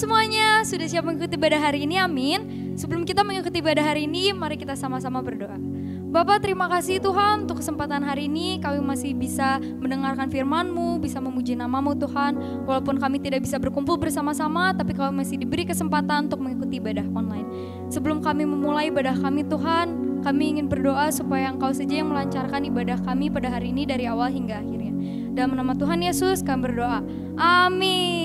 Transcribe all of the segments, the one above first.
semuanya, sudah siap mengikuti ibadah hari ini? Amin. Sebelum kita mengikuti ibadah hari ini, mari kita sama-sama berdoa. Bapak, terima kasih Tuhan untuk kesempatan hari ini. Kami masih bisa mendengarkan firman-Mu, bisa memuji nama-Mu Tuhan. Walaupun kami tidak bisa berkumpul bersama-sama, tapi kami masih diberi kesempatan untuk mengikuti ibadah online. Sebelum kami memulai ibadah kami Tuhan, kami ingin berdoa supaya Engkau saja yang melancarkan ibadah kami pada hari ini dari awal hingga akhirnya. Dalam nama Tuhan Yesus kami berdoa. Amin.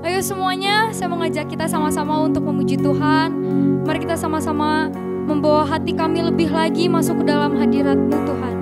Ayo semuanya, saya mengajak kita sama-sama untuk memuji Tuhan. Mari kita sama-sama membawa hati kami lebih lagi masuk ke dalam hadirat-Mu Tuhan.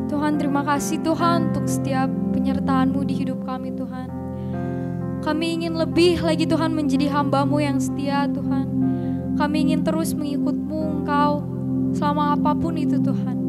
Tuhan, terima kasih Tuhan untuk setiap penyertaan-Mu di hidup kami Tuhan. Kami ingin lebih lagi Tuhan menjadi hamba-Mu yang setia Tuhan. Kami ingin terus mengikut-Mu Engkau selama apapun itu Tuhan.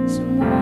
Semua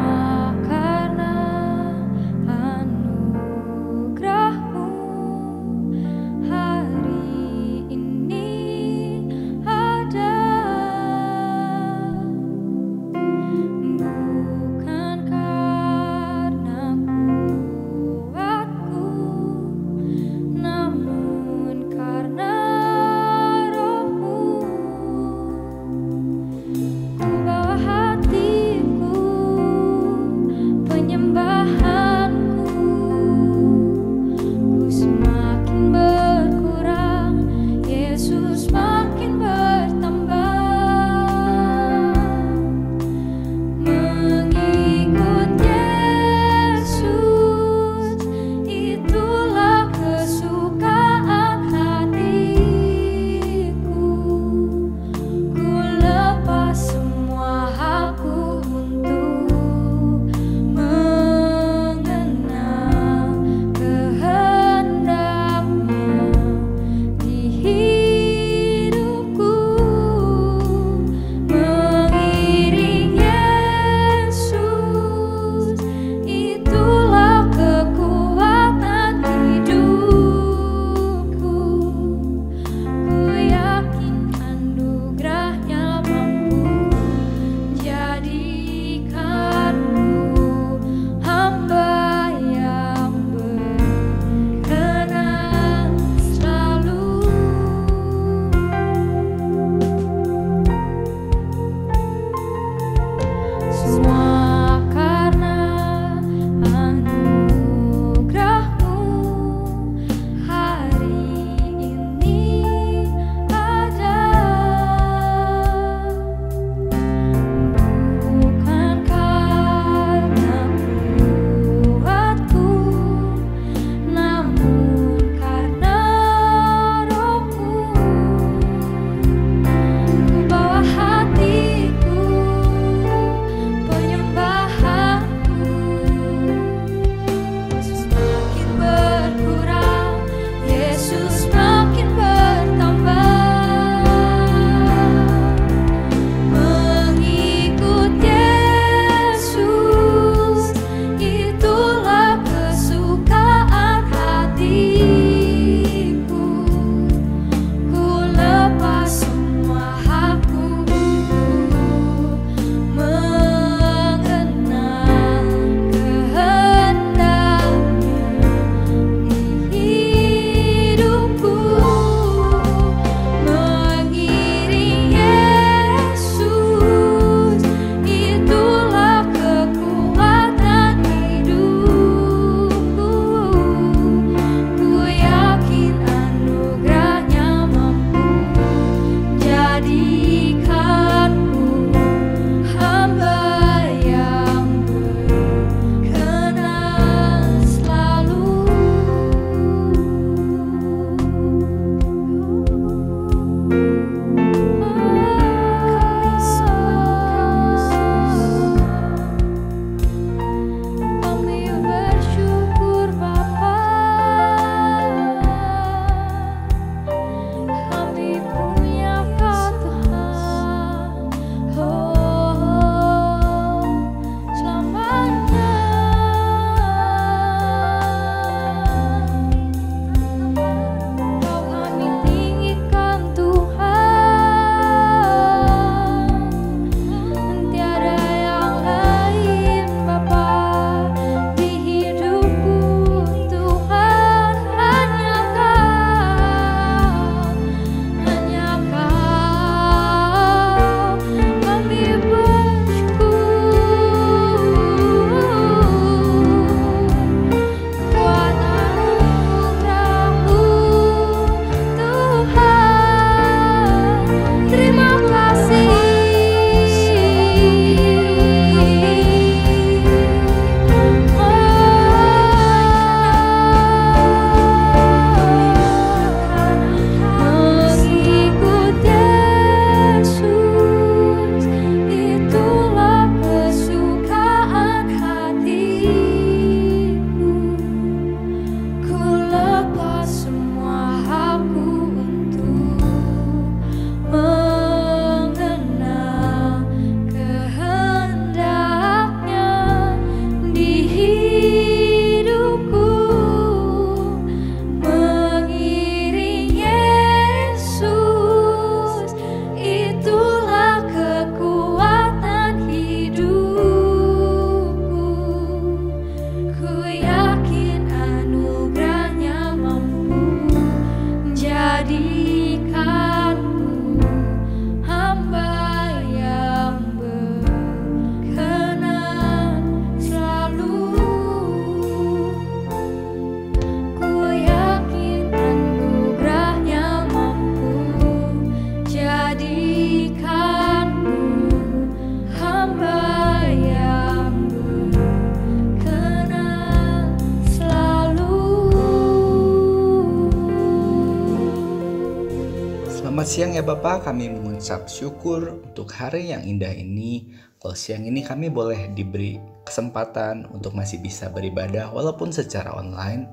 Selamat siang ya Bapak, kami mengucap syukur untuk hari yang indah ini. Kalau siang ini kami boleh diberi kesempatan untuk masih bisa beribadah walaupun secara online.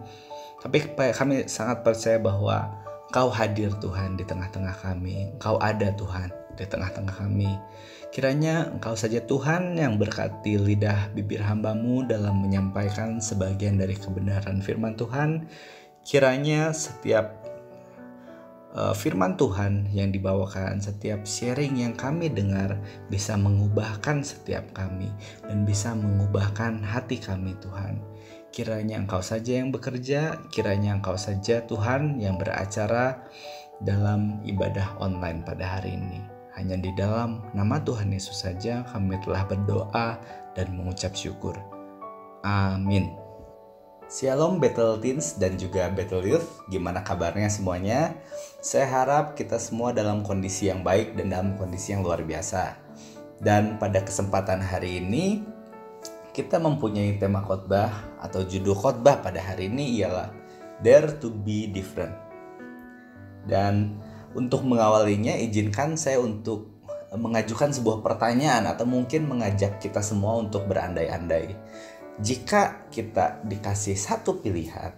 Tapi kami sangat percaya bahwa Engkau hadir Tuhan di tengah-tengah kami. Engkau ada Tuhan di tengah-tengah kami. Kiranya Engkau saja Tuhan yang berkati lidah bibir hamba-Mu dalam menyampaikan sebagian dari kebenaran firman Tuhan. Kiranya setiap firman Tuhan yang dibawakan, setiap sharing yang kami dengar bisa mengubahkan setiap kami dan bisa mengubahkan hati kami Tuhan. Kiranya Engkau saja yang bekerja, kiranya Engkau saja Tuhan yang beracara dalam ibadah online pada hari ini. Hanya di dalam nama Tuhan Yesus saja kami telah berdoa dan mengucap syukur. Amin. Shalom Bethel Teens dan juga Bethel Youth, gimana kabarnya semuanya? Saya harap kita semua dalam kondisi yang baik dan dalam kondisi yang luar biasa. Dan pada kesempatan hari ini, kita mempunyai tema khotbah atau judul khotbah pada hari ini ialah Dare to be Different. Dan untuk mengawalinya, izinkan saya untuk mengajukan sebuah pertanyaan atau mungkin mengajak kita semua untuk berandai-andai. Jika kita dikasih satu pilihan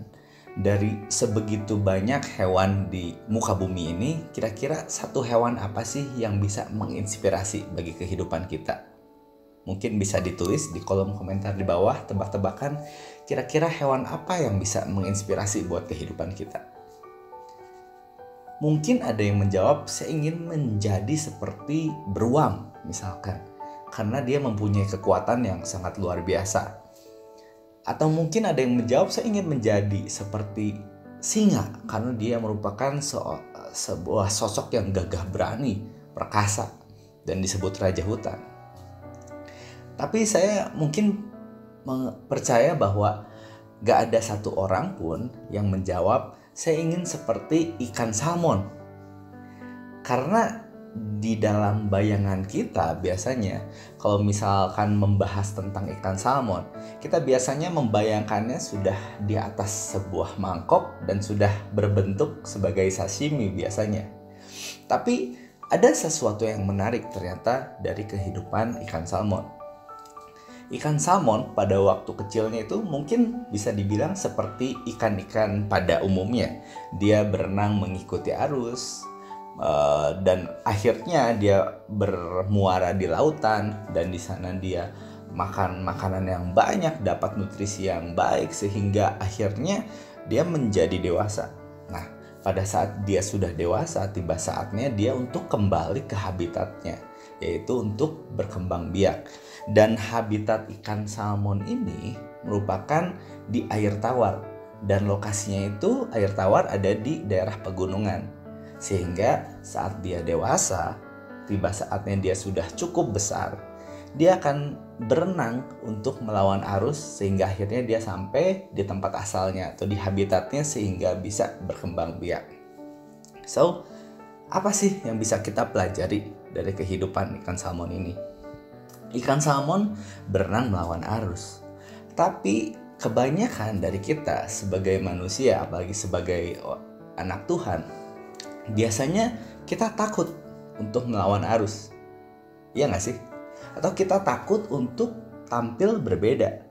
dari sebegitu banyak hewan di muka bumi ini, kira-kira satu hewan apa sih yang bisa menginspirasi bagi kehidupan kita? Mungkin bisa ditulis di kolom komentar di bawah, tebak-tebakan kira-kira hewan apa yang bisa menginspirasi buat kehidupan kita. Mungkin ada yang menjawab, saya ingin menjadi seperti beruang misalkan, karena dia mempunyai kekuatan yang sangat luar biasa. Atau mungkin ada yang menjawab, saya ingin menjadi seperti singa karena dia merupakan sebuah sosok yang gagah berani, perkasa, dan disebut raja hutan. Tapi saya mungkin percaya bahwa gak ada satu orang pun yang menjawab, saya ingin seperti ikan salmon. Karena di dalam bayangan kita biasanya kalau misalkan membahas tentang ikan salmon, kita biasanya membayangkannya sudah di atas sebuah mangkok dan sudah berbentuk sebagai sashimi biasanya. Tapi ada sesuatu yang menarik ternyata dari kehidupan ikan salmon. Ikan salmon pada waktu kecilnya itu mungkin bisa dibilang seperti ikan-ikan pada umumnya. Dia berenang mengikuti arus, dan akhirnya dia bermuara di lautan dan di sana dia makan makanan yang banyak, dapat nutrisi yang baik sehingga akhirnya dia menjadi dewasa. Nah, pada saat dia sudah dewasa, tiba saatnya dia untuk kembali ke habitatnya, yaitu untuk berkembang biak. Dan habitat ikan salmon ini merupakan di air tawar, dan lokasinya itu air tawar ada di daerah pegunungan. Sehingga saat dia dewasa, tiba saatnya dia sudah cukup besar, dia akan berenang untuk melawan arus sehingga akhirnya dia sampai di tempat asalnya atau di habitatnya sehingga bisa berkembang biak. So, apa sih yang bisa kita pelajari dari kehidupan ikan salmon ini? Ikan salmon berenang melawan arus. Tapi kebanyakan dari kita sebagai manusia, apalagi sebagai anak Tuhan, biasanya kita takut untuk melawan arus, iya gak sih? Atau kita takut untuk tampil berbeda.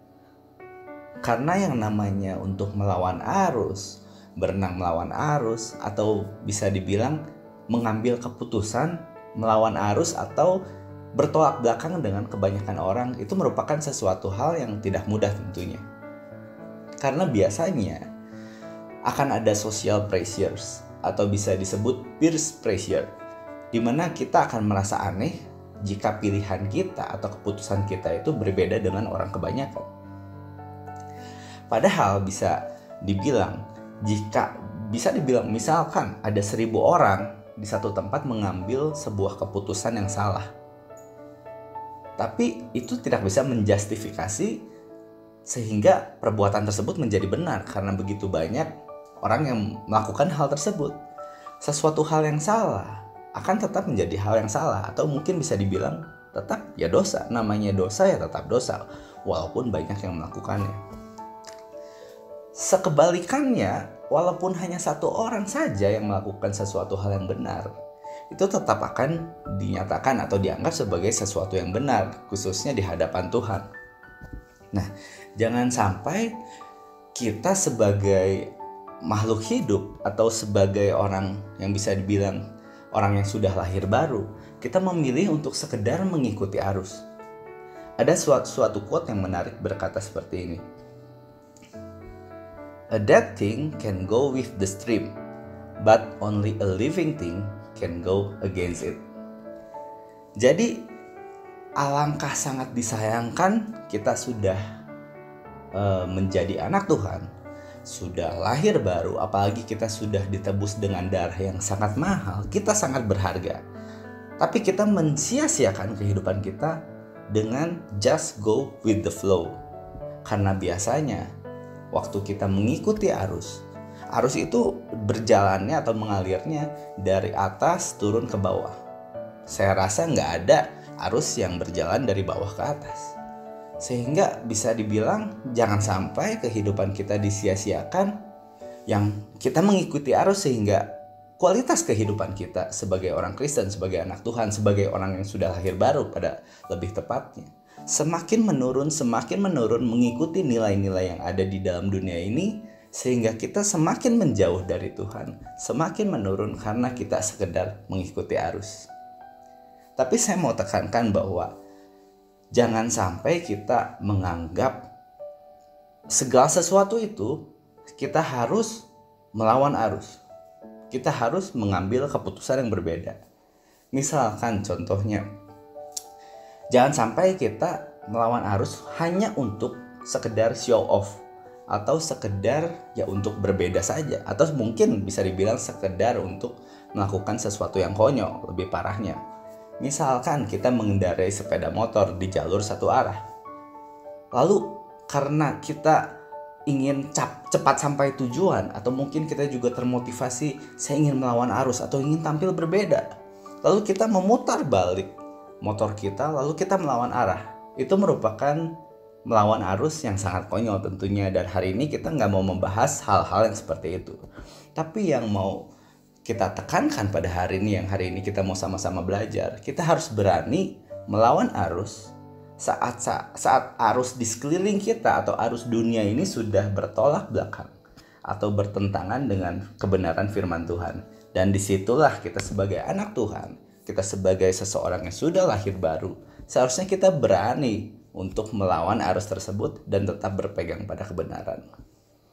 Karena yang namanya untuk melawan arus, berenang melawan arus, atau bisa dibilang mengambil keputusan melawan arus atau bertolak belakang dengan kebanyakan orang, itu merupakan sesuatu hal yang tidak mudah tentunya. Karena biasanya akan ada social pressures, atau bisa disebut peer pressure, di mana kita akan merasa aneh jika pilihan kita atau keputusan kita itu berbeda dengan orang kebanyakan. Padahal bisa dibilang misalkan ada 1000 orang di satu tempat mengambil sebuah keputusan yang salah, tapi itu tidak bisa menjustifikasi sehingga perbuatan tersebut menjadi benar karena begitu banyak orang yang melakukan hal tersebut. Sesuatu hal yang salah akan tetap menjadi hal yang salah, atau mungkin bisa dibilang tetap ya dosa. Namanya dosa ya tetap dosa, walaupun banyak yang melakukannya. Sekebalikannya, walaupun hanya satu orang saja yang melakukan sesuatu hal yang benar, itu tetap akan dinyatakan atau dianggap sebagai sesuatu yang benar, khususnya di hadapan Tuhan. Nah, jangan sampai kita sebagai makhluk hidup atau sebagai orang yang bisa dibilang orang yang sudah lahir baru, kita memilih untuk sekedar mengikuti arus. Ada suatu quote yang menarik berkata seperti ini. A dead thing can go with the stream, but only a living thing can go against it. Jadi alangkah sangat disayangkan kita sudah menjadi anak Tuhan, sudah lahir baru, apalagi kita sudah ditebus dengan darah yang sangat mahal, kita sangat berharga. Tapi kita mensia-siakan kehidupan kita dengan just go with the flow. Karena biasanya waktu kita mengikuti arus itu berjalannya atau mengalirnya dari atas turun ke bawah. Saya rasa nggak ada arus yang berjalan dari bawah ke atas. Sehingga bisa dibilang jangan sampai kehidupan kita disia-siakan yang kita mengikuti arus, sehingga kualitas kehidupan kita sebagai orang Kristen, sebagai anak Tuhan, sebagai orang yang sudah lahir baru pada lebih tepatnya, semakin menurun mengikuti nilai-nilai yang ada di dalam dunia ini, sehingga kita semakin menjauh dari Tuhan, semakin menurun karena kita sekedar mengikuti arus. Tapi saya mau tekankan bahwa jangan sampai kita menganggap segala sesuatu itu kita harus melawan arus. Kita harus mengambil keputusan yang berbeda. Misalkan contohnya, jangan sampai kita melawan arus hanya untuk sekedar show off, atau sekedar ya untuk berbeda saja, atau mungkin bisa dibilang sekedar untuk melakukan sesuatu yang konyol. Lebih parahnya, misalkan kita mengendarai sepeda motor di jalur satu arah, lalu karena kita ingin cepat sampai tujuan, atau mungkin kita juga termotivasi saya ingin melawan arus atau ingin tampil berbeda, lalu kita memutar balik motor kita, lalu kita melawan arah. Itu merupakan melawan arus yang sangat konyol tentunya, dan hari ini kita nggak mau membahas hal-hal yang seperti itu. Tapi yang mau kita tekankan pada hari ini, yang hari ini kita mau sama-sama belajar, kita harus berani melawan arus saat arus di sekeliling kita atau arus dunia ini sudah bertolak belakang atau bertentangan dengan kebenaran firman Tuhan. Dan disitulah kita sebagai anak Tuhan, kita sebagai seseorang yang sudah lahir baru, seharusnya kita berani untuk melawan arus tersebut dan tetap berpegang pada kebenaran.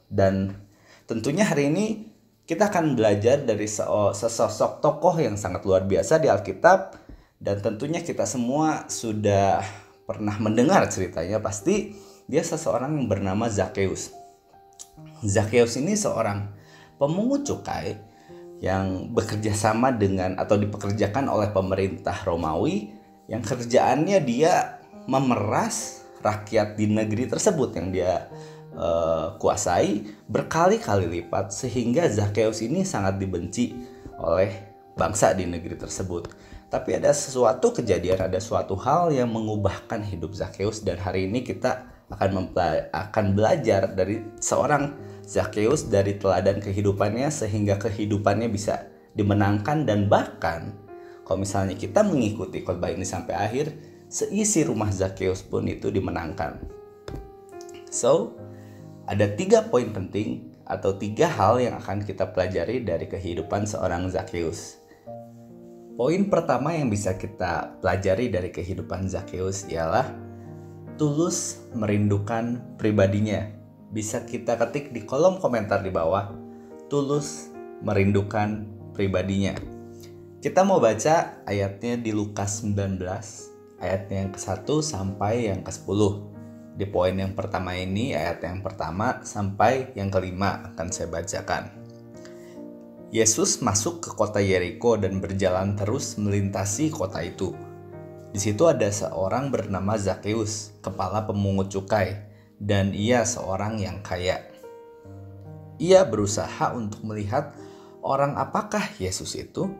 Dan tentunya hari ini kita akan belajar dari sesosok tokoh yang sangat luar biasa di Alkitab, dan tentunya kita semua sudah pernah mendengar ceritanya. Pasti dia seseorang yang bernama Zakheus. Zakheus ini seorang pemungut cukai yang bekerja sama dengan atau dipekerjakan oleh pemerintah Romawi, yang kerjaannya dia memeras rakyat di negeri tersebut yang dia kuasai berkali-kali lipat, sehingga Zakheus ini sangat dibenci oleh bangsa di negeri tersebut. Tapi ada suatu kejadian, ada suatu hal yang mengubahkan hidup Zakheus, dan hari ini kita akan belajar dari seorang Zakheus, dari teladan kehidupannya sehingga kehidupannya bisa dimenangkan. Dan bahkan kalau misalnya kita mengikuti khotbah ini sampai akhir, seisi rumah Zakheus pun itu dimenangkan. So, ada 3 poin penting atau 3 hal yang akan kita pelajari dari kehidupan seorang Zakheus. Poin pertama yang bisa kita pelajari dari kehidupan Zakheus ialah tulus merindukan pribadinya. Bisa kita ketik di kolom komentar di bawah, tulus merindukan pribadinya. Kita mau baca ayatnya di Lukas 19, ayatnya yang ke-1 sampai yang ke-10. Di poin yang pertama ini, ayat yang pertama sampai yang ke-5 akan saya bacakan. Yesus masuk ke kota Yeriko dan berjalan terus melintasi kota itu. Di situ ada seorang bernama Zakheus, kepala pemungut cukai, dan ia seorang yang kaya. Ia berusaha untuk melihat orang apakah Yesus itu,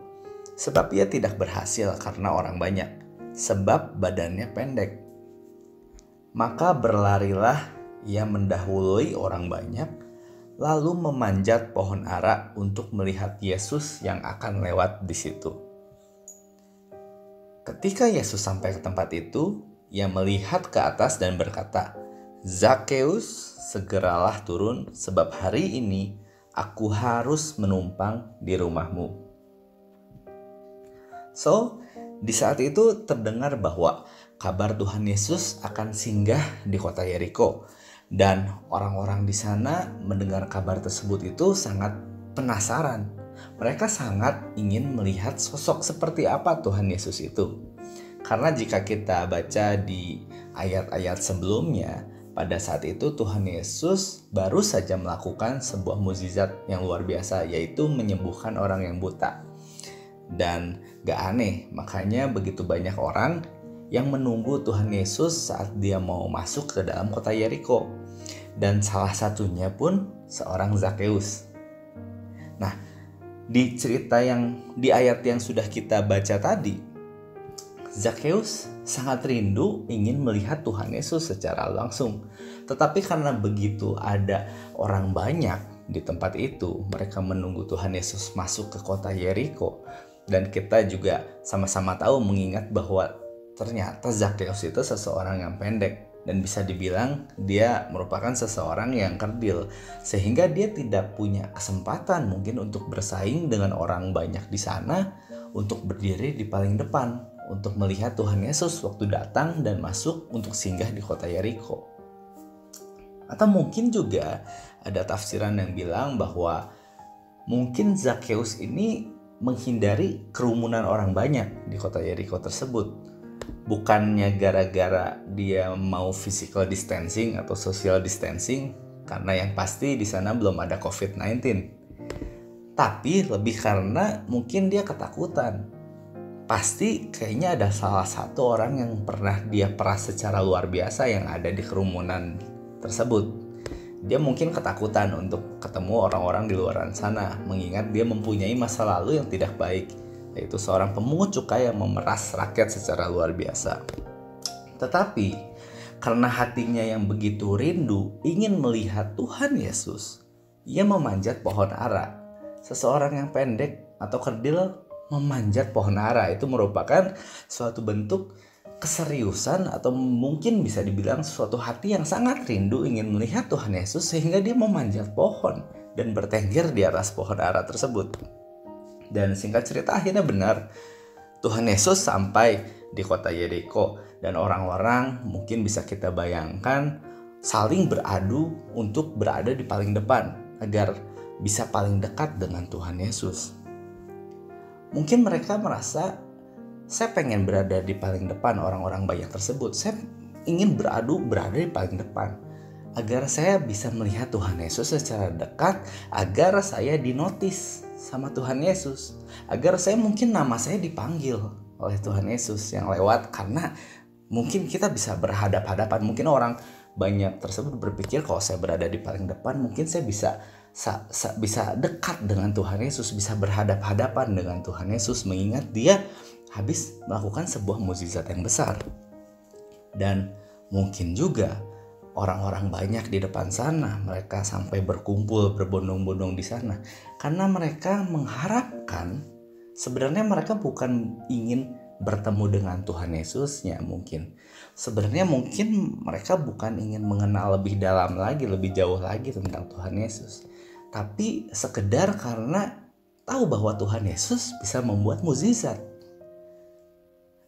sebab ia tidak berhasil karena orang banyak, sebab badannya pendek. Maka berlarilah ia mendahului orang banyak, lalu memanjat pohon ara untuk melihat Yesus yang akan lewat di situ. Ketika Yesus sampai ke tempat itu, ia melihat ke atas dan berkata, "Zakheus, segeralah turun, sebab hari ini aku harus menumpang di rumahmu." So, di saat itu terdengar bahwa kabar Tuhan Yesus akan singgah di kota Yeriko. Dan orang-orang di sana mendengar kabar tersebut itu sangat penasaran. Mereka sangat ingin melihat sosok seperti apa Tuhan Yesus itu. Karena jika kita baca di ayat-ayat sebelumnya, pada saat itu Tuhan Yesus baru saja melakukan sebuah mukjizat yang luar biasa, yaitu menyembuhkan orang yang buta. Dan gak aneh, makanya begitu banyak orang yang menunggu Tuhan Yesus saat dia mau masuk ke dalam kota Yeriko. Dan salah satunya pun seorang Zakheus. Nah, di cerita di ayat yang sudah kita baca tadi, Zakheus sangat rindu ingin melihat Tuhan Yesus secara langsung. Tetapi karena begitu ada orang banyak di tempat itu, mereka menunggu Tuhan Yesus masuk ke kota Yeriko. Dan kita juga sama-sama tahu mengingat bahwa ternyata Zakheus itu seseorang yang pendek. Dan bisa dibilang dia merupakan seseorang yang kerdil. Sehingga dia tidak punya kesempatan mungkin untuk bersaing dengan orang banyak di sana untuk berdiri di paling depan, untuk melihat Tuhan Yesus waktu datang dan masuk untuk singgah di kota Yeriko. Atau mungkin juga ada tafsiran yang bilang bahwa mungkin Zakheus ini menghindari kerumunan orang banyak di kota Yeriko tersebut. Bukannya gara-gara dia mau physical distancing atau social distancing, karena yang pasti di sana belum ada COVID-19. Tapi lebih karena mungkin dia ketakutan. Pasti kayaknya ada salah satu orang yang pernah dia peras secara luar biasa yang ada di kerumunan tersebut. Dia mungkin ketakutan untuk ketemu orang-orang di luar sana, mengingat dia mempunyai masa lalu yang tidak baik, yaitu seorang pemungut cukai yang memeras rakyat secara luar biasa. Tetapi karena hatinya yang begitu rindu ingin melihat Tuhan Yesus, ia memanjat pohon ara. Seseorang yang pendek atau kerdil memanjat pohon ara itu merupakan suatu bentuk keseriusan atau mungkin bisa dibilang suatu hati yang sangat rindu ingin melihat Tuhan Yesus, sehingga dia memanjat pohon dan bertengger di atas pohon ara tersebut. Dan singkat cerita akhirnya benar, Tuhan Yesus sampai di kota Yeriko dan orang-orang mungkin bisa kita bayangkan saling beradu untuk berada di paling depan agar bisa paling dekat dengan Tuhan Yesus. Mungkin mereka merasa, saya pengen berada di paling depan orang-orang banyak tersebut. Saya ingin berada di paling depan agar saya bisa melihat Tuhan Yesus secara dekat, agar saya dinotis sama Tuhan Yesus, agar saya mungkin nama saya dipanggil oleh Tuhan Yesus yang lewat, karena mungkin kita bisa berhadap-hadapan. Mungkin orang banyak tersebut berpikir kalau saya berada di paling depan, mungkin saya bisa dekat dengan Tuhan Yesus, bisa berhadap-hadapan dengan Tuhan Yesus, mengingat dia habis melakukan sebuah mukjizat yang besar. Dan mungkin juga orang-orang banyak di depan sana, mereka sampai berkumpul berbondong-bondong di sana karena mereka mengharapkan, sebenarnya mereka bukan ingin bertemu dengan Tuhan Yesusnya, mungkin sebenarnya mungkin mereka bukan ingin mengenal lebih dalam lagi, lebih jauh lagi tentang Tuhan Yesus, tapi sekedar karena tahu bahwa Tuhan Yesus bisa membuat mukjizat.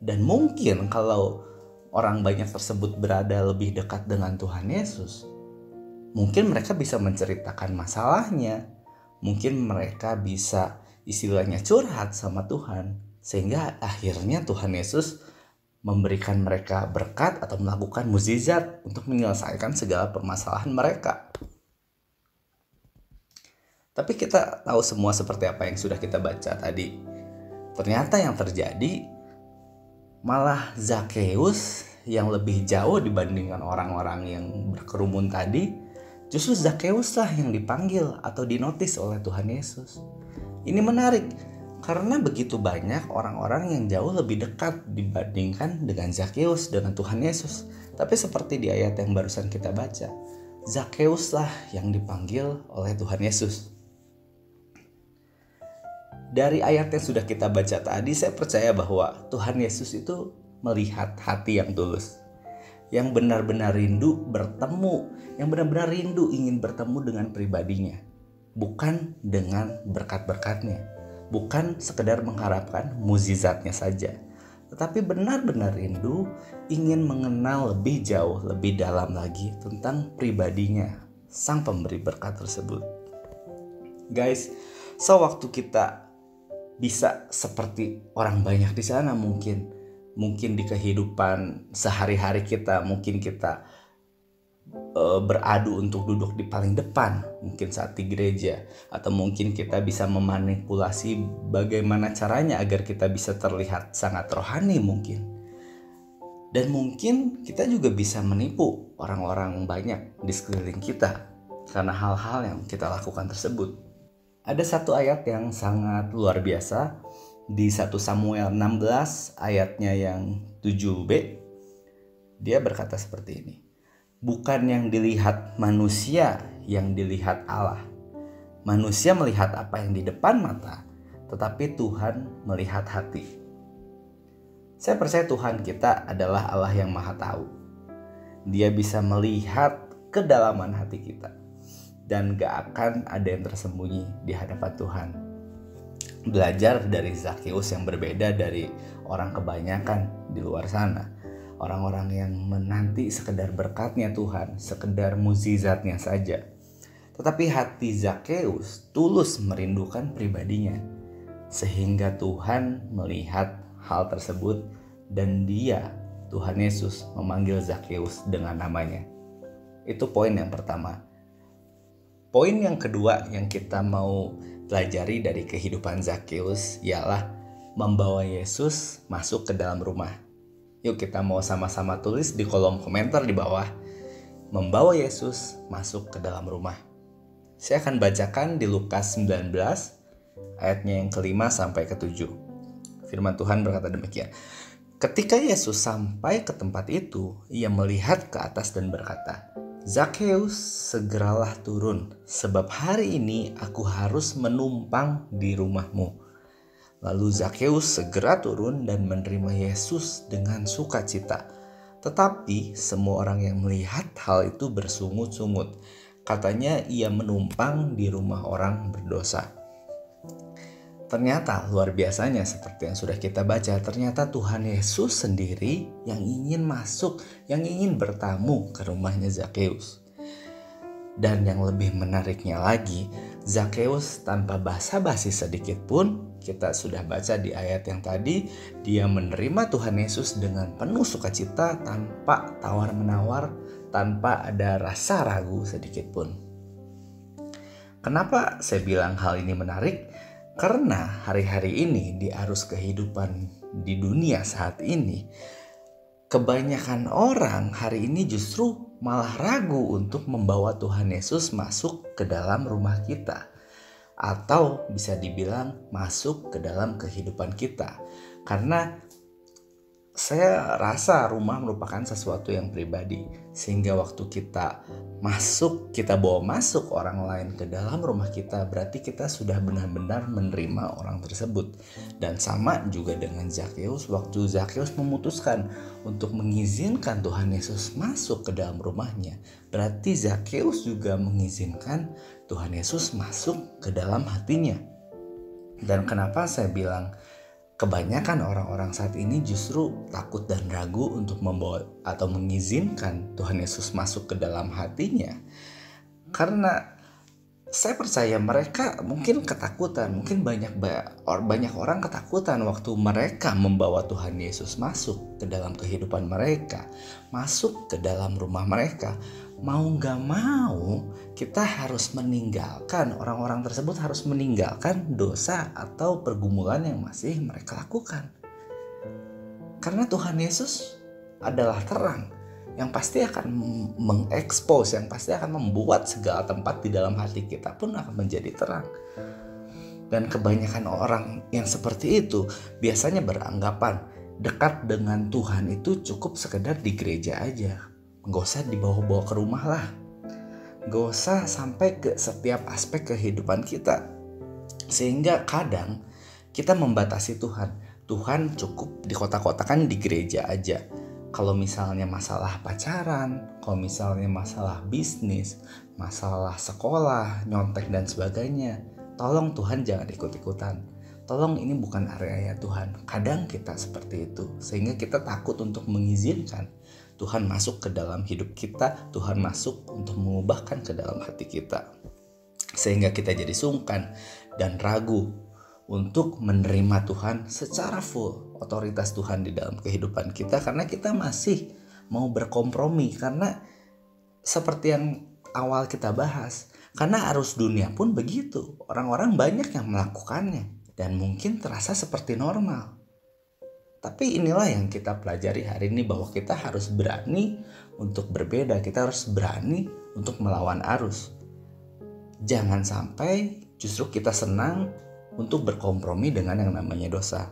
Dan mungkin kalau orang banyak tersebut berada lebih dekat dengan Tuhan Yesus, mungkin mereka bisa menceritakan masalahnya, mungkin mereka bisa istilahnya curhat sama Tuhan, sehingga akhirnya Tuhan Yesus memberikan mereka berkat atau melakukan mukjizat untuk menyelesaikan segala permasalahan mereka. Tapi kita tahu semua seperti apa yang sudah kita baca tadi. Ternyata yang terjadi malah Zakheus yang lebih jauh dibandingkan orang-orang yang berkerumun tadi. Justru Zakheus lah yang dipanggil atau dinotis oleh Tuhan Yesus. Ini menarik karena begitu banyak orang-orang yang jauh lebih dekat dibandingkan dengan Zakheus, dengan Tuhan Yesus. Tapi seperti di ayat yang barusan kita baca, Zakheus lah yang dipanggil oleh Tuhan Yesus. Dari ayat yang sudah kita baca tadi, saya percaya bahwa Tuhan Yesus itu melihat hati yang tulus, yang benar-benar rindu bertemu, yang benar-benar rindu ingin bertemu dengan pribadinya, bukan dengan berkat-berkatnya, bukan sekedar mengharapkan mukjizatnya saja, tetapi benar-benar rindu ingin mengenal lebih jauh, lebih dalam lagi tentang pribadinya, sang pemberi berkat tersebut. Guys, sewaktu kita bisa seperti orang banyak di sana, mungkin di kehidupan sehari-hari kita, mungkin kita beradu untuk duduk di paling depan, mungkin saat di gereja, atau mungkin kita bisa memanipulasi bagaimana caranya agar kita bisa terlihat sangat rohani mungkin. Dan mungkin kita juga bisa menipu orang-orang banyak di sekeliling kita karena hal-hal yang kita lakukan tersebut. Ada satu ayat yang sangat luar biasa di 1 Samuel 16 ayatnya yang 7b. Dia berkata seperti ini. Bukan yang dilihat manusia yang dilihat Allah. Manusia melihat apa yang di depan mata, tetapi Tuhan melihat hati. Saya percaya Tuhan kita adalah Allah yang Maha Tahu. Dia bisa melihat kedalaman hati kita. Dan gak akan ada yang tersembunyi di hadapan Tuhan. Belajar dari Zakheus yang berbeda dari orang kebanyakan di luar sana. Orang-orang yang menanti sekedar berkatnya Tuhan, sekedar mukjizatnya saja. Tetapi hati Zakheus tulus merindukan pribadinya. Sehingga Tuhan melihat hal tersebut dan dia, Tuhan Yesus, memanggil Zakheus dengan namanya. Itu poin yang pertama. Poin yang kedua yang kita mau pelajari dari kehidupan Zakheus ialah membawa Yesus masuk ke dalam rumah. Yuk kita mau sama-sama tulis di kolom komentar di bawah. Membawa Yesus masuk ke dalam rumah. Saya akan bacakan di Lukas 19 ayatnya yang ke-5 sampai ke-7. Firman Tuhan berkata demikian. Ketika Yesus sampai ke tempat itu, ia melihat ke atas dan berkata, Zakheus, segeralah turun, sebab hari ini aku harus menumpang di rumahmu. Lalu Zakheus segera turun dan menerima Yesus dengan sukacita. Tetapi semua orang yang melihat hal itu bersungut-sungut. Katanya ia menumpang di rumah orang berdosa. Ternyata luar biasanya seperti yang sudah kita baca, ternyata Tuhan Yesus sendiri yang ingin masuk, yang ingin bertamu ke rumahnya Zakheus. Dan yang lebih menariknya lagi, Zakheus tanpa basa-basi sedikit pun, kita sudah baca di ayat yang tadi, dia menerima Tuhan Yesus dengan penuh sukacita tanpa tawar-menawar, tanpa ada rasa ragu sedikit pun. Kenapa saya bilang hal ini menarik? Karena hari-hari ini di arus kehidupan di dunia saat ini, kebanyakan orang hari ini justru malah ragu untuk membawa Tuhan Yesus masuk ke dalam rumah kita. Atau bisa dibilang masuk ke dalam kehidupan kita. Karena saya rasa rumah merupakan sesuatu yang pribadi. Sehingga waktu kita bawa masuk orang lain ke dalam rumah kita, berarti kita sudah benar-benar menerima orang tersebut. Dan sama juga dengan Zakheus, waktu Zakheus memutuskan untuk mengizinkan Tuhan Yesus masuk ke dalam rumahnya, berarti Zakheus juga mengizinkan Tuhan Yesus masuk ke dalam hatinya. Dan kenapa saya bilang kebanyakan orang-orang saat ini justru takut dan ragu untuk membawa atau mengizinkan Tuhan Yesus masuk ke dalam hatinya? Karena saya percaya mereka mungkin ketakutan, mungkin banyak orang ketakutan waktu mereka membawa Tuhan Yesus masuk ke dalam kehidupan mereka, masuk ke dalam rumah mereka. Mau gak mau kita harus meninggalkan, orang-orang tersebut harus meninggalkan dosa atau pergumulan yang masih mereka lakukan. Karena Tuhan Yesus adalah terang yang pasti akan mengekspos, yang pasti akan membuat segala tempat di dalam hati kita pun akan menjadi terang. Dan kebanyakan orang yang seperti itu biasanya beranggapan dekat dengan Tuhan itu cukup sekedar di gereja aja. Gak usah dibawa-bawa ke rumah lah. Gak usah sampai ke setiap aspek kehidupan kita. Sehingga kadang Kita membatasi Tuhan. Tuhan cukup dikotak-kotakan di gereja aja. Kalau misalnya masalah pacaran, kalau misalnya masalah bisnis, masalah sekolah, nyontek dan sebagainya, tolong Tuhan jangan ikut-ikutan. Tolong, ini bukan area Tuhan. Kadang kita seperti itu, sehingga kita takut untuk mengizinkan Tuhan masuk ke dalam hidup kita, Tuhan masuk untuk mengubahkan ke dalam hati kita. Sehingga kita jadi sungkan dan ragu untuk menerima Tuhan secara full, otoritas Tuhan di dalam kehidupan kita, karena kita masih mau berkompromi. Karena seperti yang awal kita bahas, karena arus dunia pun begitu, orang-orang banyak yang melakukannya dan mungkin terasa seperti normal. Tapi inilah yang kita pelajari hari ini, bahwa kita harus berani untuk berbeda, kita harus berani untuk melawan arus. Jangan sampai justru kita senang untuk berkompromi dengan yang namanya dosa.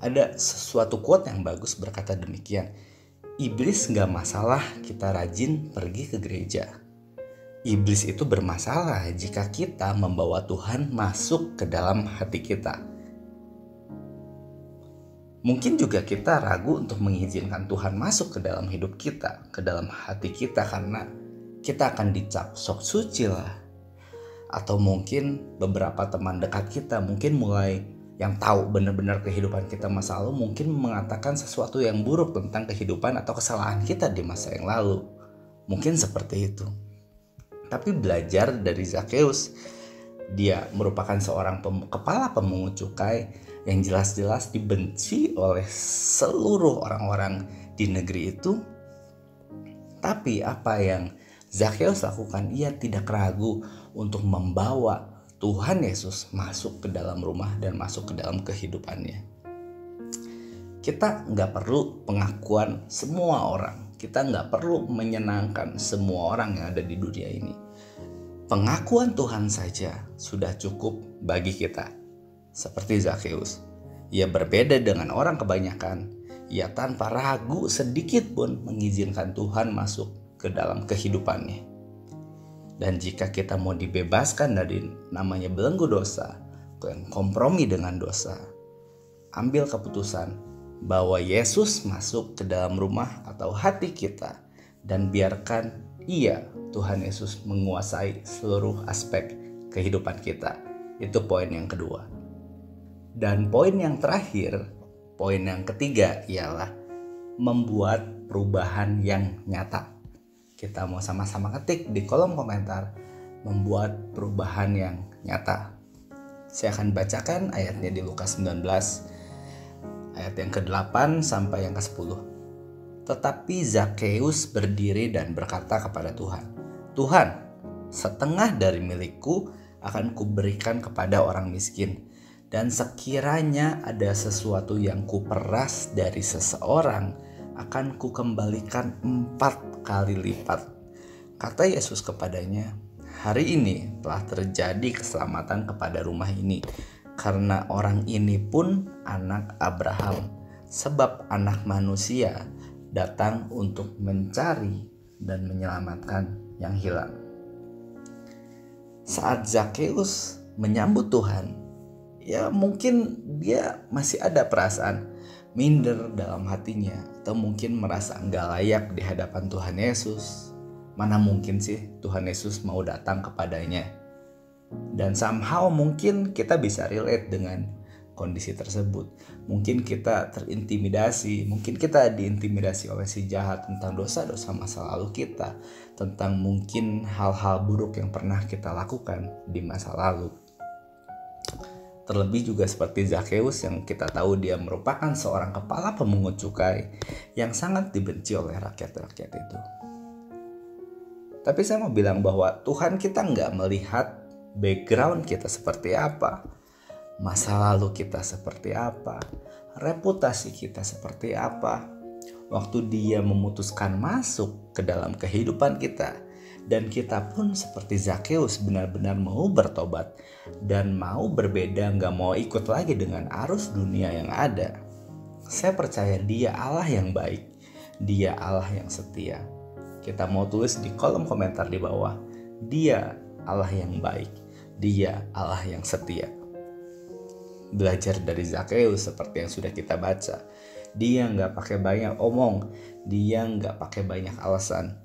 Ada sesuatu quote yang bagus berkata demikian, iblis gak masalah kita rajin pergi ke gereja. Iblis itu bermasalah jika kita membawa Tuhan masuk ke dalam hati kita. Mungkin juga kita ragu untuk mengizinkan Tuhan masuk ke dalam hidup kita, ke dalam hati kita, karena kita akan dicap sok suci lah. Atau mungkin beberapa teman dekat kita mungkin mulai yang tahu benar-benar kehidupan kita masa lalu mungkin mengatakan sesuatu yang buruk tentang kehidupan atau kesalahan kita di masa yang lalu. Mungkin seperti itu. Tapi belajar dari Zakheus, dia merupakan seorang kepala pemungut cukai yang jelas-jelas dibenci oleh seluruh orang-orang di negeri itu. Tapi apa yang Zakheus lakukan, ia tidak ragu untuk membawa Tuhan Yesus masuk ke dalam rumah dan masuk ke dalam kehidupannya. Kita nggak perlu pengakuan semua orang. Kita nggak perlu menyenangkan semua orang yang ada di dunia ini. Pengakuan Tuhan saja sudah cukup bagi kita. Seperti Zakheus, ia berbeda dengan orang kebanyakan. Ia tanpa ragu sedikit pun mengizinkan Tuhan masuk ke dalam kehidupannya. Dan jika kita mau dibebaskan dari namanya belenggu dosa, kompromi dengan dosa, ambil keputusan bahwa Yesus masuk ke dalam rumah atau hati kita, dan biarkan ia, Tuhan Yesus, menguasai seluruh aspek kehidupan kita. Itu poin yang kedua. Dan poin yang terakhir, poin yang ketiga, ialah membuat perubahan yang nyata. Kita mau sama-sama ketik di kolom komentar, membuat perubahan yang nyata. Saya akan bacakan ayatnya di Lukas 19, ayat yang ke-8 sampai yang ke-10. Tetapi Zakheus berdiri dan berkata kepada Tuhan, Tuhan, setengah dari milikku akan kuberikan kepada orang miskin. Dan sekiranya ada sesuatu yang kuperas dari seseorang, akan kukembalikan 4 kali lipat. Kata Yesus kepadanya, hari ini telah terjadi keselamatan kepada rumah ini, karena orang ini pun anak Abraham, sebab anak manusia datang untuk mencari dan menyelamatkan yang hilang. Saat Zakheus menyambut Tuhan, ya mungkin dia masih ada perasaan minder dalam hatinya, atau mungkin merasa enggak layak di hadapan Tuhan Yesus. Mana mungkin sih Tuhan Yesus mau datang kepadanya. Dan somehow mungkin kita bisa relate dengan kondisi tersebut. Mungkin kita terintimidasi, mungkin kita diintimidasi oleh si jahat tentang dosa-dosa masa lalu kita, tentang mungkin hal-hal buruk yang pernah kita lakukan di masa lalu. Terlebih juga seperti Zakheus yang kita tahu dia merupakan seorang kepala pemungut cukai yang sangat dibenci oleh rakyat-rakyat itu. Tapi saya mau bilang bahwa Tuhan kita nggak melihat background kita seperti apa, masa lalu kita seperti apa, reputasi kita seperti apa. Waktu dia memutuskan masuk ke dalam kehidupan kita, dan kita pun seperti Zakheus benar-benar mau bertobat dan mau berbeda, gak mau ikut lagi dengan arus dunia yang ada. Saya percaya dia Allah yang baik, dia Allah yang setia. Kita mau tulis di kolom komentar di bawah, dia Allah yang baik, dia Allah yang setia. belajar dari Zakheus seperti yang sudah kita baca. Dia nggak pakai banyak omong, dia nggak pakai banyak alasan.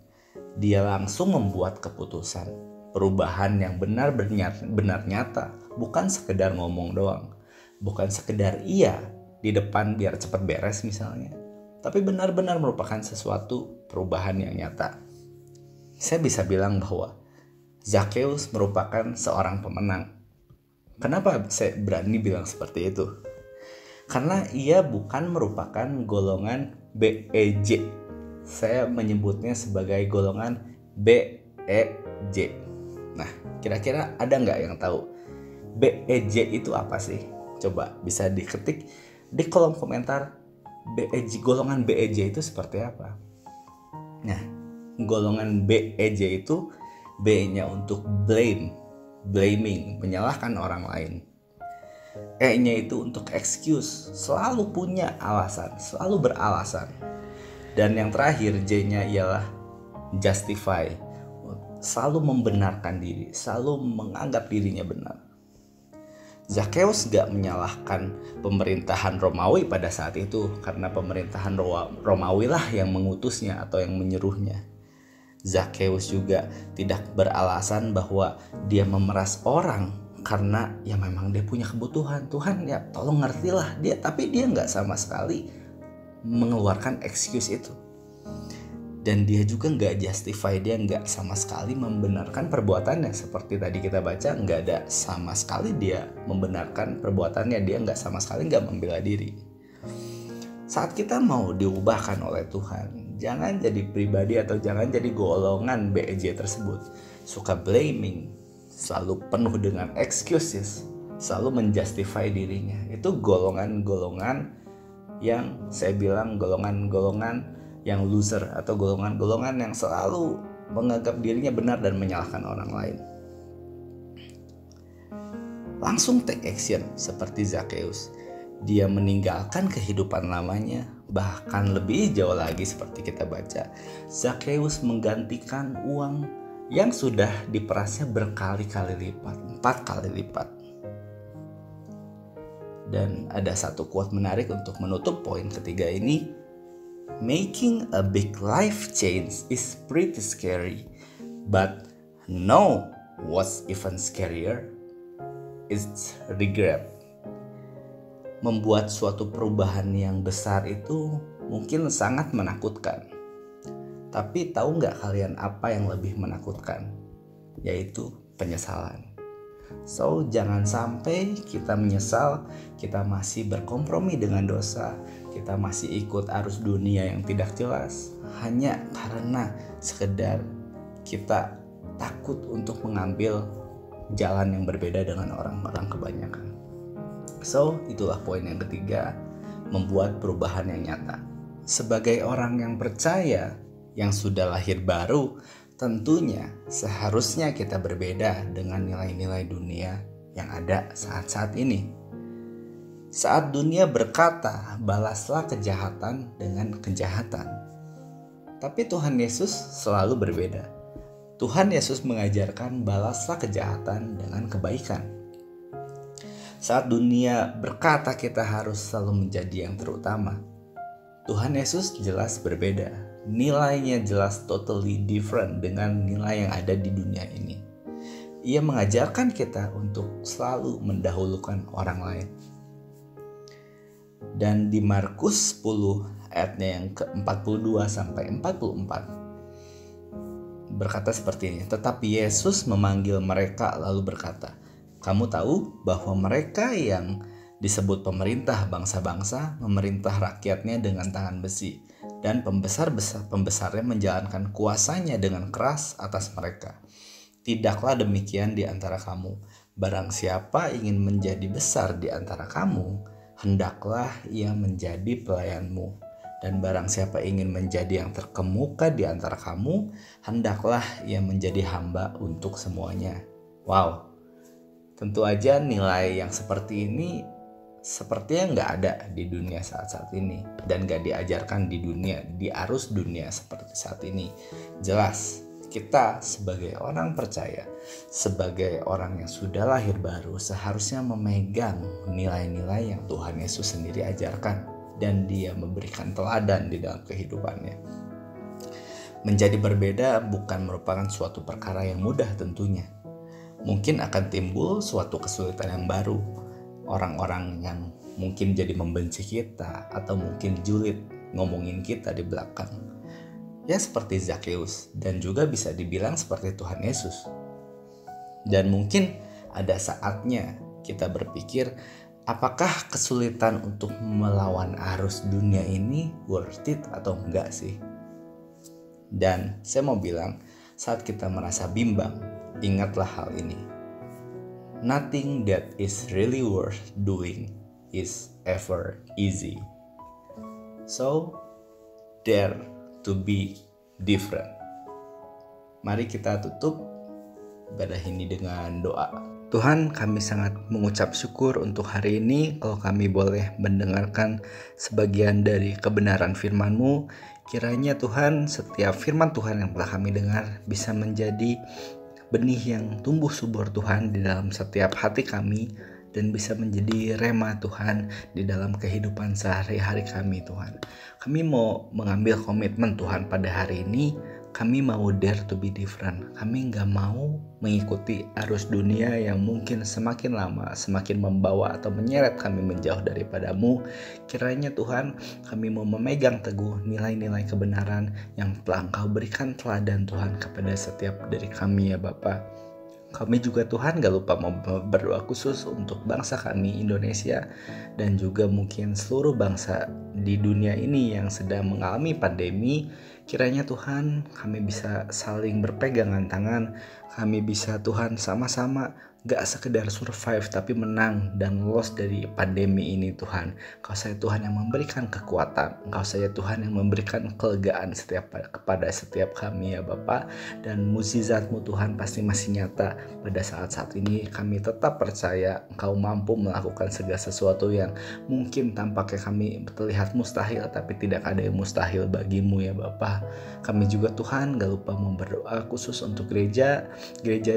Dia langsung membuat keputusan. Perubahan yang benar nyata, bukan sekedar ngomong doang. Bukan sekedar iya di depan biar cepat beres misalnya. Tapi benar-benar merupakan sesuatu perubahan yang nyata. Saya bisa bilang bahwa Zakheus merupakan seorang pemenang. Kenapa saya berani bilang seperti itu? Karena ia bukan merupakan golongan BEJ. Saya menyebutnya sebagai golongan BEJ. Nah, kira-kira ada nggak yang tahu BEJ itu apa sih? Coba bisa diketik di kolom komentar BEJ, golongan BEJ itu seperti apa? Nah, golongan BEJ itu B-nya untuk blaming, menyalahkan orang lain. E-nya itu untuk excuse, selalu punya alasan, selalu beralasan. Dan yang terakhir J-nya ialah justify, selalu membenarkan diri, selalu menganggap dirinya benar. Zakheus gak menyalahkan pemerintahan Romawi pada saat itu, karena pemerintahan Romawi lah yang mengutusnya atau yang menyuruhnya. Zakheus juga tidak beralasan bahwa dia memeras orang karena ya memang dia punya kebutuhan. Tuhan ya tolong ngertilah dia, tapi dia gak sama sekali mengeluarkan excuse itu. Dan dia juga nggak justify, dia nggak sama sekali membenarkan perbuatannya. Seperti tadi kita baca, nggak ada sama sekali dia membenarkan perbuatannya. Dia nggak sama sekali nggak membela diri. Saat kita mau diubahkan oleh Tuhan, jangan jadi pribadi atau jangan jadi golongan BEJ tersebut. Suka blaming, selalu penuh dengan excuses, selalu menjustify dirinya. Itu golongan-golongan yang saya bilang golongan-golongan yang loser atau golongan-golongan yang selalu menganggap dirinya benar dan menyalahkan orang lain. Langsung take action seperti Zakheus. Dia meninggalkan kehidupan lamanya, bahkan lebih jauh lagi seperti kita baca. Zakheus menggantikan uang yang sudah diperasnya berkali-kali lipat, 4 kali lipat. Dan ada satu quote menarik untuk menutup poin ketiga ini. Making a big life change is pretty scary, but know what's even scarier? It's regret. Membuat suatu perubahan yang besar itu mungkin sangat menakutkan. Tapi tahu nggak kalian apa yang lebih menakutkan? Yaitu penyesalan. So, jangan sampai kita menyesal, kita masih berkompromi dengan dosa, kita masih ikut arus dunia yang tidak jelas, hanya karena sekedar kita takut untuk mengambil jalan yang berbeda dengan orang-orang kebanyakan. So, itulah poin yang ketiga, membuat perubahan yang nyata. Sebagai orang yang percaya, yang sudah lahir baru, tentunya seharusnya kita berbeda dengan nilai-nilai dunia yang ada saat-saat ini. Saat dunia berkata, balaslah kejahatan dengan kejahatan. Tapi Tuhan Yesus selalu berbeda. Tuhan Yesus mengajarkan balaslah kejahatan dengan kebaikan. Saat dunia berkata kita harus selalu menjadi yang terutama, Tuhan Yesus jelas berbeda. Nilainya jelas totally different dengan nilai yang ada di dunia ini. Ia mengajarkan kita untuk selalu mendahulukan orang lain. Dan di Markus 10 ayatnya yang ke-42 sampai 44 berkata seperti ini. Tetapi Yesus memanggil mereka lalu berkata, "Kamu tahu bahwa mereka yang disebut pemerintah bangsa-bangsa memerintah rakyatnya dengan tangan besi, dan pembesarnya menjalankan kuasanya dengan keras atas mereka. Tidaklah demikian di antara kamu. Barang siapa ingin menjadi besar di antara kamu, hendaklah ia menjadi pelayanmu. Dan barang siapa ingin menjadi yang terkemuka di antara kamu, hendaklah ia menjadi hamba untuk semuanya." Wow, tentu aja nilai yang seperti ini sepertinya nggak ada di dunia saat ini, dan nggak diajarkan di dunia, di arus dunia seperti saat ini. Jelas Kita sebagai orang percaya, sebagai orang yang sudah lahir baru, seharusnya memegang nilai-nilai yang Tuhan Yesus sendiri ajarkan dan Dia memberikan teladan di dalam kehidupannya. Menjadi berbeda bukan merupakan suatu perkara yang mudah tentunya. Mungkin akan timbul suatu kesulitan yang baru. Orang-orang yang mungkin jadi membenci kita atau mungkin julid ngomongin kita di belakang. Ya seperti Zakheus dan juga bisa dibilang seperti Tuhan Yesus. Dan mungkin ada saatnya kita berpikir, apakah kesulitan untuk melawan arus dunia ini worth it atau enggak sih? Dan saya mau bilang, saat kita merasa bimbang, ingatlah hal ini. Nothing that is really worth doing is ever easy. So, dare to be different. Mari kita tutup ibadah ini dengan doa. Tuhan, kami sangat mengucap syukur untuk hari ini kalau kami boleh mendengarkan sebagian dari kebenaran firman-Mu. Kiranya Tuhan, setiap firman Tuhan yang telah kami dengar bisa menjadi benih yang tumbuh subur Tuhan di dalam setiap hati kami, dan bisa menjadi rema Tuhan di dalam kehidupan sehari-hari kami Tuhan. Kami mau mengambil komitmen Tuhan pada hari ini. Kami mau dare to be different. Kami gak mau mengikuti arus dunia yang mungkin semakin lama semakin membawa atau menyeret kami menjauh daripada-Mu. Kiranya Tuhan, kami mau memegang teguh nilai-nilai kebenaran yang telah Engkau berikan teladan Tuhan kepada setiap dari kami ya Bapa. Kami juga Tuhan gak lupa mau berdoa khusus untuk bangsa kami Indonesia dan juga mungkin seluruh bangsa di dunia ini yang sedang mengalami pandemi. Kiranya Tuhan, kami bisa saling berpegangan tangan. Kami bisa Tuhan sama-sama gak sekedar survive tapi menang dan lolos dari pandemi ini Tuhan. Engkau saja Tuhan yang memberikan kekuatan. Engkau saja Tuhan yang memberikan kelegaan kepada setiap kami ya Bapa. Dan mukjizat-Mu Tuhan pasti masih nyata pada saat-saat ini. Kami tetap percaya Engkau mampu melakukan segala sesuatu yang mungkin tampaknya kami terlihat mustahil, tapi tidak ada yang mustahil bagi-Mu ya Bapa. Kami juga Tuhan gak lupa berdoa khusus untuk gereja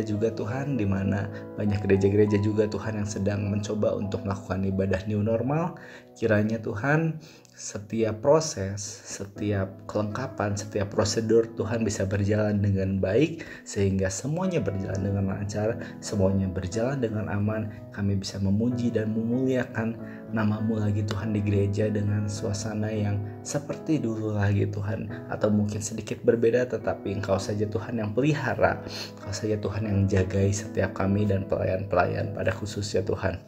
juga Tuhan, di mana banyak gereja-gereja juga Tuhan yang sedang mencoba untuk melakukan ibadah new normal. Kiranya Tuhan, setiap proses, setiap kelengkapan, setiap prosedur Tuhan bisa berjalan dengan baik, sehingga semuanya berjalan dengan lancar, semuanya berjalan dengan aman. Kami bisa memuji dan memuliakan nama-Mu lagi Tuhan di gereja dengan suasana yang seperti dulu lagi Tuhan, atau mungkin sedikit berbeda, tetapi Engkau saja Tuhan yang pelihara, Engkau saja Tuhan yang jagai setiap kami dan pelayan-pelayan pada khususnya Tuhan.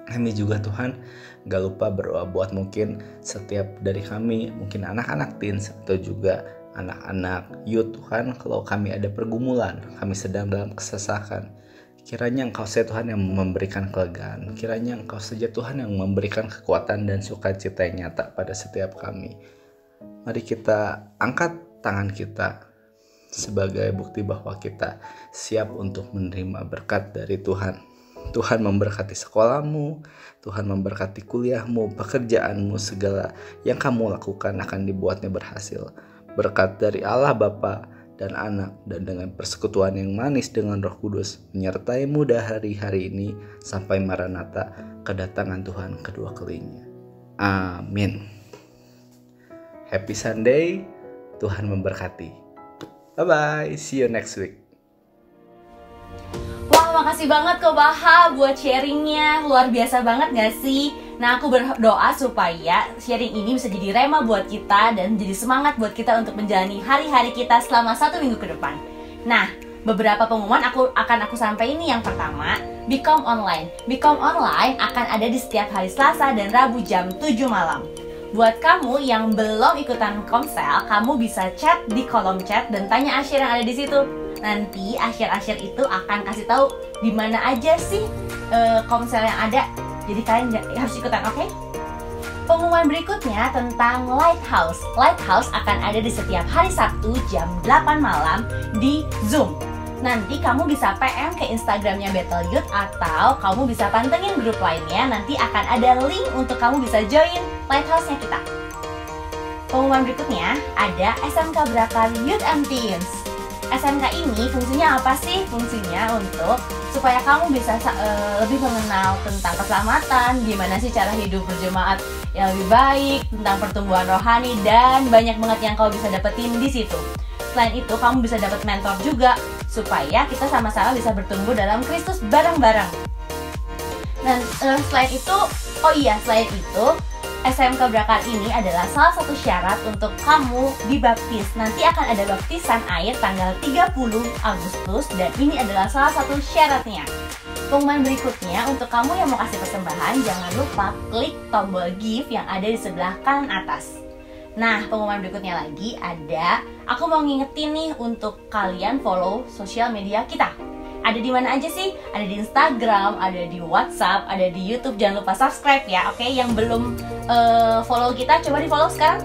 Kami juga Tuhan gak lupa berdoa buat mungkin setiap dari kami, mungkin anak-anak teens atau juga anak-anak youth Tuhan, kalau kami ada pergumulan, kami sedang dalam kesesakan. Kiranya Engkau saja Tuhan yang memberikan kelegaan. Kiranya Engkau saja Tuhan yang memberikan kekuatan dan sukacita yang nyata pada setiap kami. Mari kita angkat tangan kita sebagai bukti bahwa kita siap untuk menerima berkat dari Tuhan. Tuhan memberkati sekolahmu, Tuhan memberkati kuliahmu, pekerjaanmu, segala yang kamu lakukan akan dibuatnya berhasil. Berkat dari Allah Bapa dan Anak, dan dengan persekutuan yang manis dengan Roh Kudus menyertaimu dari hari ini sampai Maranatha, kedatangan Tuhan kedua kalinya. Amin. Happy Sunday, Tuhan memberkati. Bye-bye, see you next week. Wah, makasih banget Ko Baha buat sharingnya. Luar biasa banget gak sih? Nah, aku berdoa supaya sharing ini bisa jadi rema buat kita dan jadi semangat buat kita untuk menjalani hari-hari kita selama 1 minggu ke depan. Nah, beberapa pengumuman akan aku sampaikan ini. Yang pertama, Become Online. Become Online akan ada di setiap hari Selasa dan Rabu jam 7 malam. Buat kamu yang belum ikutan Komsel, kamu bisa chat di kolom chat dan tanya Asyir yang ada di situ. Nanti Asyir itu akan kasih tahu di mana aja sih Komsel yang ada. Jadi kalian harus ikutan, oke? Pengumuman berikutnya tentang Lighthouse. Lighthouse akan ada di setiap hari Sabtu jam 8 malam di Zoom. Nanti kamu bisa PM ke Instagramnya Battle Youth atau kamu bisa pantengin grup lainnya. Nanti akan ada link untuk kamu bisa join Lighthouse-nya kita. Pengumuman berikutnya ada SMK Brakar Youth and Teens. SMK ini fungsinya apa sih? Fungsinya untuk supaya kamu bisa lebih mengenal tentang keselamatan, gimana sih cara hidup berjemaat yang lebih baik, tentang pertumbuhan rohani, dan banyak banget yang kau bisa dapetin di situ. Selain itu, kamu bisa dapat mentor juga, supaya kita sama-sama bisa bertumbuh dalam Kristus bareng-bareng. Dan selain itu, SMK Brakar ini adalah salah satu syarat untuk kamu dibaptis. Nanti akan ada baptisan air tanggal 30 Agustus dan ini adalah salah satu syaratnya. Pengumuman berikutnya untuk kamu yang mau kasih persembahan, jangan lupa klik tombol give yang ada di sebelah kanan atas. Nah, pengumuman berikutnya lagi ada, aku mau ngingetin nih untuk kalian follow sosial media kita. Ada di mana aja sih? Ada di Instagram, ada di WhatsApp, ada di YouTube. Jangan lupa subscribe ya, oke? Yang belum follow kita, coba di follow sekarang.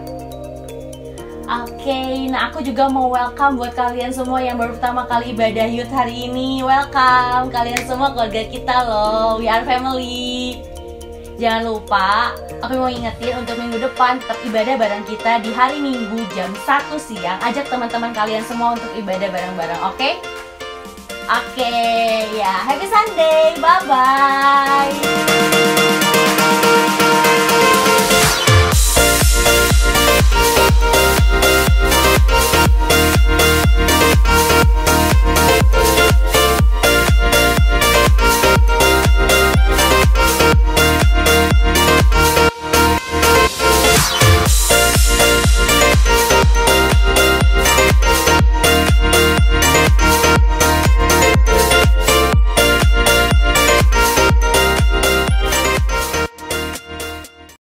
Oke, nah aku juga mau welcome buat kalian semua yang baru pertama kali ibadah youth hari ini. Welcome, kalian semua keluarga kita loh. We are family. Jangan lupa, aku mau ingetin untuk minggu depan tetap ibadah bareng kita di hari Minggu jam 1 siang. Ajak teman-teman kalian semua untuk ibadah bareng-bareng, oke? Oke, ya, happy Sunday, bye-bye.